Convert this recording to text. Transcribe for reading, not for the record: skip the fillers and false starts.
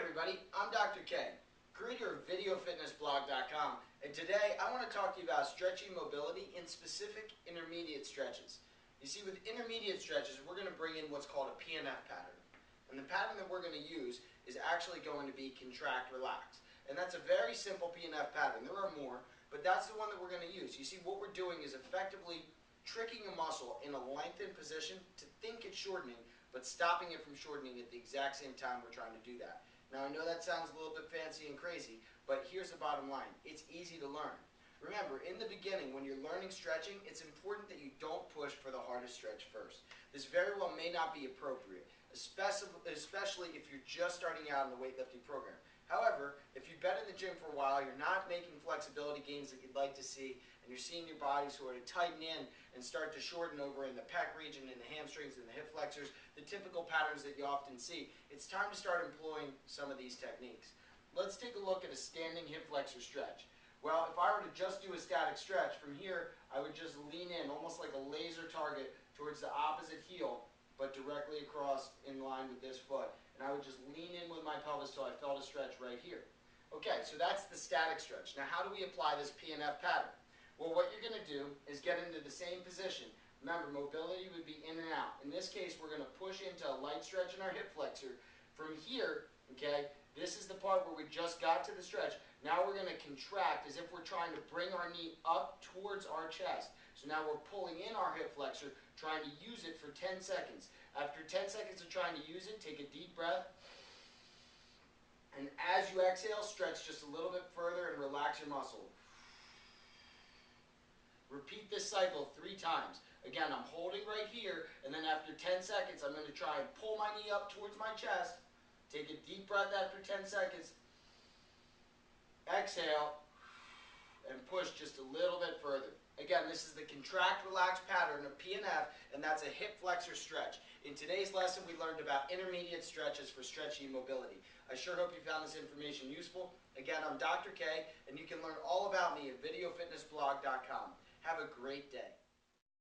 everybody, I'm Dr. K, creator of VideoFitnessBlog.com, and today I want to talk to you about stretching mobility in specific intermediate stretches. You see, with intermediate stretches, we're going to bring in what's called a PNF pattern. And the pattern that we're going to use is actually going to be contract, relax. And that's a very simple PNF pattern. There are more, but that's the one that we're going to use. You see, what we're doing is effectively tricking a muscle in a lengthened position to think it's shortening, but stopping it from shortening at the exact same time we're trying to do that. Now, I know that sounds a little bit fancy and crazy, but here's the bottom line. It's easy to learn. Remember, in the beginning, when you're learning stretching, it's important that you don't push for the hardest stretch first. This very well may not be appropriate, especially if you're just starting out in the weightlifting program. However, if you've been in the gym for a while, you're not making flexibility gains that you'd like to see, and you're seeing your body sort of tighten in and start to shorten over in the pec region, in the hamstrings, and the hip flexors, the typical patterns that you often see, it's time to start employing some of these techniques. Let's take a look at a standing hip flexor stretch. Well, if I were to just do a static stretch, from here I would just lean in, almost like a laser target, towards the opposite heel, but directly across in line with this foot. And I would just lean in with my pelvis till I felt a stretch right here. Okay, so that's the static stretch. Now, how do we apply this PNF pattern? Well, what you're going to do is get into the same position. Remember, mobility would be in and out. In this case, we're going to push into a light stretch in our hip flexor. From here, okay, this is the part where we just got to the stretch. Now we're going to contract as if we're trying to bring our knee up towards our chest. So now we're pulling in our hip flexor, trying to use it for 10 seconds. After 10 seconds of trying to use it, take a deep breath. And as you exhale, stretch just a little bit further and relax your muscle. Repeat this cycle 3 times. Again, I'm holding right here, and then after 10 seconds, I'm going to try and pull my knee up towards my chest. Take a deep breath after 10 seconds. Exhale, and push just a little bit further. Again, this is the contract, relax pattern of PNF, and that's a hip flexor stretch. In today's lesson, we learned about intermediate stretches for stretching and mobility. I sure hope you found this information useful. Again, I'm Dr. K, and you can learn all about me at VideoFitnessBlog.com. Have a great day.